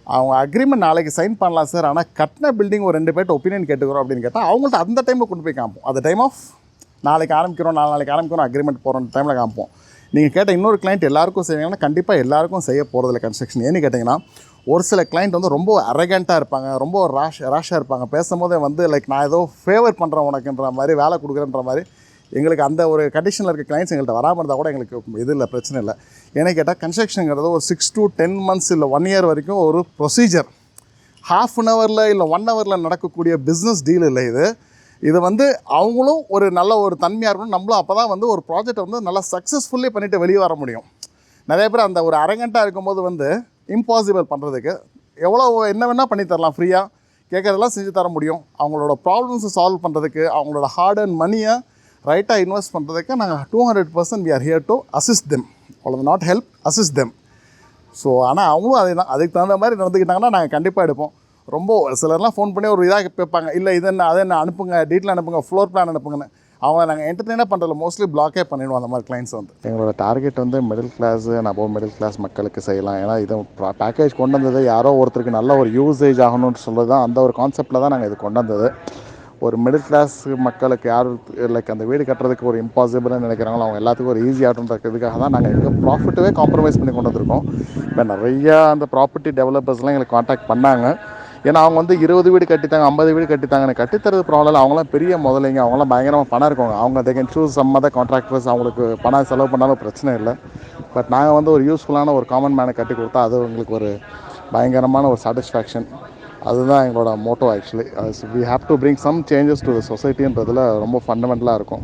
அவங்க அக்ரிமெண்ட் நாளைக்கு சைன் பண்ணலாம் சார், ஆனால் கட்டின பில்டிங் ஒரு 2 பேர்ட்ட ஒப்பீனியன் கேட்டுக்கிறோம் அப்படின்னு கேட்டால் அவங்கள்ட்ட அந்த டைமில் கொண்டு போய் காமிப்போம். அந்த டைம் ஆஃப் நாளைக்கு ஆரம்பிக்கிறோம், நாளைக்கு ஆரம்பிக்கிறோம், அக்ரிமெண்ட் போகிற டைமில் காமிப்போம். நீங்கள் கேட்ட இன்னொரு கிளைண்ட் எல்லாருக்கும் செய்வீங்கன்னா கண்டிப்பாக எல்லாருக்கும் செய்ய போகிறதில்ல கன்ஸ்ட்ரக்ஷன். ஏன்னு கேட்டிங்கன்னா ஒரு சில கிளைண்ட் வந்து ரொம்ப அரகண்ட்டாக இருப்பாங்க, ரொம்ப ராஷாக இருப்பாங்க. பேசும்போதே வந்து லைக் நான் ஏதோ ஃபேவர் பண்ணுறேன் உனக்குன்ற மாதிரி, வேலை கொடுக்குறேன்ற மாதிரி. எங்களுக்கு அந்த ஒரு கண்டிஷனில் இருக்க கிளைண்ட்ஸ் எங்கள்கிட்ட வராமல் இருந்தால் கூட எங்களுக்கு இது இல்லை, பிரச்சனை இல்லை. ஏன்னா கேட்டால் கன்ஸ்ட்ரக்ஷனுங்கிறது ஒரு 6 to 10 months இல்லை 1 year வரைக்கும் ஒரு ப்ரொசீஜர். ½ an hour இல்லை 1 hour நடக்கக்கூடிய பிஸ்னஸ் டீல் இல்லை இது. இது வந்து அவங்களும் ஒரு நல்ல ஒரு தன்மையாக இருக்கணும், நம்மளும் அப்போ தான் வந்து ஒரு ப்ராஜெக்டை வந்து நல்லா சக்ஸஸ்ஃபுல்லி பண்ணிவிட்டு வெளியே வர முடியும். நிறைய பேர் அந்த ஒரு அரகண்ட்டாக இருக்கும்போது வந்து இம்பாசிபிள் பண்ணுறதுக்கு எவ்வளோ என்ன வேணால் பண்ணி தரலாம், ஃப்ரீயாக கேட்குறதெல்லாம் செஞ்சு தர முடியும். அவங்களோட ப்ராப்ளம்ஸை சால்வ் பண்ணுறதுக்கு, அவங்களோட ஹார்ட் அண்ட் மணியை ரைட்டாக இன்வெஸ்ட் பண்ணுறதுக்கு நாங்கள் 200% we are here to assist them. அவ்வளோ not help, assist them. So ஆனால் அவங்களும் அதே தான், அதுக்கு தகுந்த மாதிரி நடந்துக்கிட்டாங்கன்னா நாங்கள் கண்டிப்பாக எடுப்போம். ரொம்ப சிலர்லாம் ஃபோன் பண்ணி ஒரு இதாக கேட்பாங்க, இல்லை இது என்ன அதை என்ன அனுப்புங்க, டீட்டெயில் அனுப்புங்க, ஃப்ளோர் பிளான் அனுப்புங்கன்னு. அவங்க நாங்கள் என்டர்டெயினாக பண்ணுறதுல மோஸ்ட்லி பிளாக்கே பண்ணிவிடுவோம் அந்த மாதிரி கிளைண்ட்ஸ் வந்து. எங்களோட டார்கெட் வந்து middle class above middle class மக்களுக்கு செய்யலாம். ஏன்னா இது பேக்கேஜ் கொண்டு வந்தது யாரோ ஒருத்தருக்கு நல்ல ஒரு யூசேஜ் ஆகணும்னு சொல்கிறது தான், அந்த ஒரு கான்செப்டில் தான் நாங்கள் இது கொண்டு வந்தது. ஒரு மிடில் கிளாஸ் மக்களுக்கு யார் லைக் அந்த வீடு கட்டுறதுக்கு ஒரு இம்பாசிபிள்னு நினைக்கிறாங்களோ அவங்க எல்லாத்துக்கும் ஒரு ஈஸி ஆகணுன்றதுக்காக தான் நாங்கள் எங்கள் ப்ராஃபிட்டவே காம்ப்ரமைஸ் பண்ணி கொண்டு வந்திருக்கோம். இப்போ நிறையா அந்த ப்ராப்பர்ட்டி டெவலப்பர்ஸ்லாம் எங்களுக்கு காண்டாக்ட் பண்ணாங்க. ஏன்னா அவங்க வந்து 20 வீடு கட்டித்தாங்க, 50 வீடு கட்டித்தாங்கன்னு கட்டித்தரது ப்ராப்ளம் இல்லை. அவங்களாம் பெரிய முதலைங்க, அவங்களாம் பயங்கரமாக பணம் இருக்கவங்க. அவங்க they can choose some other contractors, அவங்களுக்கு பணம் செலவு பண்ணாலும் பிரச்சனை இல்லை. பட் நாங்கள் வந்து ஒரு யூஸ்ஃபுல்லான ஒரு காமன் மேனை கட்டி கொடுத்தா அது உங்களுக்கு ஒரு பயங்கரமான ஒரு சாட்டிஸ்ஃபேக்ஷன். அதுதான் எங்களோட motto actually. We have to bring some changes to the சொசைட்டின்றதுல ரொம்ப ஃபண்டமெண்டலாக இருக்கும்.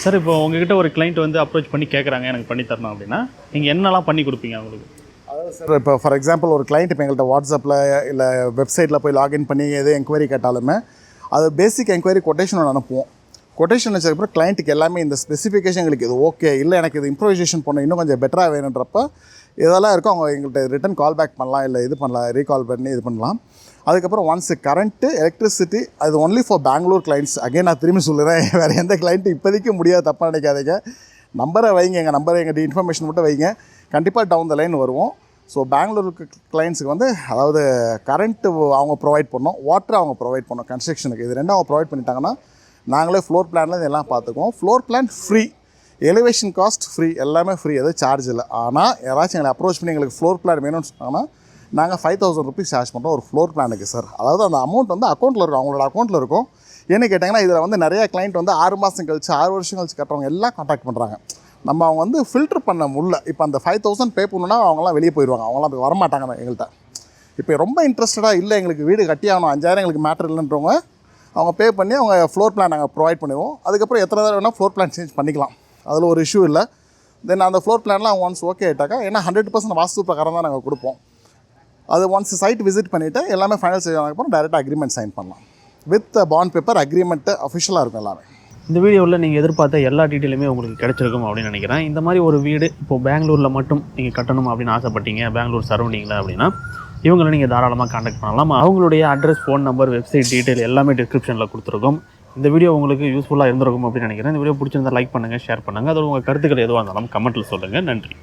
சார் இப்போ உங்ககிட்ட ஒரு கிளைண்ட் வந்து அப்ரோச் பண்ணி கேட்குறாங்க எனக்கு பண்ணி தரணும் அப்படின்னா நீங்கள் என்னெல்லாம் பண்ணி கொடுப்பீங்க அவங்களுக்கு? அதாவது சார் இப்போ ஃபார் எக்ஸாம்பிள் ஒரு கிளைண்ட் இப்போ எங்கள்கிட்ட வாட்ஸ்அப்பில் இல்லை வெப்சைட்டில் போய் லாகின் பண்ணி எது என்கொயரி கேட்டாலுமே அது பேசிக் என்கொயரி கொட்டேஷன் ஒன்று அனுப்புவோம். கொட்டேஷன் வச்சதுக்கப்புறம் கிளைண்ட்டுக்கு எல்லாமே இந்த ஸ்பெசிஃபிகேஷன் எங்களுக்கு இது ஓகே, இல்லை எனக்கு இது இம்ப்ரூவைசேஷன் பண்ண இன்னும் கொஞ்சம் பெட்டராக வேணுன்றப்ப இதெல்லாம் இருக்கும். அவங்க எங்கள்கிட்ட ரிட்டன் கால் பேக் பண்ணலாம், இல்லை இது பண்ணலாம், ரீகால் பண்ணி இது பண்ணலாம். அதுக்கப்புறம் ஒன்ஸ் கரண்ட்டு எலக்ட்ரிசிட்டி அது only for Bangalore clients. Again நான் திரும்பி சொல்லுறேன், வேறு எந்த கிளைண்ட்டு இப்போதைக்கு முடியாது, தப்பாக நினைக்காதீங்க. நம்பரை வைங்க, எங்கள் நம்பரை எங்கள் இன்ஃபர்மேஷன் மட்டும் வைங்க, கண்டிப்பாக டவுன் த லைன் வருவோம். ஸோ பெங்களூருக்கு கிளைண்ட்ஸுக்கு வந்து அதாவது கரண்ட்டு அவங்க ப்ரொவைட் பண்ணோம், வாட்டர் அவங்க ப்ரொவைட் பண்ணோம் கன்ஸ்ட்ரக்ஷனுக்கு. இது ரெண்டும் அவங்க ப்ரொவைட் பண்ணிட்டாங்கன்னா நாங்களே ஃப்ளோர் பிளானில் இதெல்லாம் பார்த்துக்குவோம். Floor plan free, elevation cost free, எல்லாமே ஃப்ரீ, எதுவும் சார்ஜ் இல்லை. ஆனால் யாராச்சும் எங்களை அப்ரோச் பண்ணி எங்களுக்கு ஃப்ளோர் பிளான் வேணும்னு சொன்னாங்கன்னா நாங்கள் 5000 rupees சார்ஜ் பண்ணுறோம் ஒரு ஃப்ளோர் பிளானுக்கு சார். அதாவது அந்த அமௌண்ட் வந்து அக்கௌண்ட்டில் இருக்கும், அவங்களோட அக்கௌண்ட்டில் இருக்கும். ஏன்னு கேட்டிங்கன்னா இதில் வந்து நிறையா கிளைண்ட் வந்து 6 மாதம் கழிச்சு 6 வருஷம் கழிச்சு கட்டுறவங்க எல்லாம் கான்டாக்ட் பண்ணுறாங்க. நம்ம அவங்க வந்து ஃபில்ட்ரு பண்ண முடியல. இப்போ அந்த 5000 பே பண்ணணுன்னா அவங்களாம் வெளியே போயிடுவாங்க, அவங்களாம் இப்போ வரமாட்டாங்க எங்கள்கிட்ட. இப்போ ரொம்ப இன்ட்ரெஸ்டடாக இல்லை எங்களுக்கு வீடு கட்டி ஆகணும் 5000 எங்களுக்கு மேட்டர் இல்லைன்றவங்க அவங்க பே பண்ணி அவங்க ஃப்ளோர் பிளான் நாங்கள் ப்ரொவைட் பண்ணிடுவோம். அதுக்கப்புறம் எத்தனை தடவை வேணால் ஃப்ளோர் பிளான் சேஞ்ச் பண்ணிக்கலாம், அதில் ஒரு இஷ்யூ இல்லை. தென் அந்த ஃப்ளோர் பிளான்லாம் அவங்க ஒன்ஸ் ஓகே ஆகிட்டாக்கா, ஏன்னா 100% வாஸ்து பிரகாரம் தான் நாங்கள் கொடுப்போம். அது ஒன்ஸ் சைட் விசிட் பண்ணிவிட்டு எல்லாமே ஃபைனல் செய்ய ஆனதுக்கப்புறம் டேரெக்டாக அக்ரிமெண்ட் சைன் பண்ணலாம். வித் பாண்ட் பேப்பர் அக்ரிமெண்ட்டு அஃபிஷியலாக இருக்கும் எல்லாமே. இந்த வீடியோவில் நீங்கள் எதிர்பார்த்த எல்லா டீட்டெயிலுமே உங்களுக்கு கிடைச்சிருக்கும் அப்படின்னு நினைக்கிறேன். இந்த மாதிரி ஒரு வீடு இப்போது பெங்களூரில் மட்டும் நீங்கள் கட்டணும் அப்படின்னு ஆசைப்பட்டீங்க, பெங்களூர் சரௌண்டிங்கில் அப்படின்னா இவங்களை நீங்கள் தாராளமாக காண்டாக்ட் பண்ணலாம். அவங்களுடைய address, phone number, website detail எல்லாமே டிஸ்கிரிப்ஷனில் கொடுத்துருக்கோம். இந்த வீடியோ உங்களுக்கு யூஸ்ஃபுல்லாக இருந்திருக்கும் அப்படின்னு நினைக்கிறேன். இந்த வீடியோ பிடிச்சிருந்தா லைக் பண்ணுங்கள், ஷேர் பண்ணுங்கள். அதோட உங்கள் கருத்துக்கள் எதுவாக இருந்தாலும் கமெண்ட்டில் சொல்லுங்கள். நன்றி.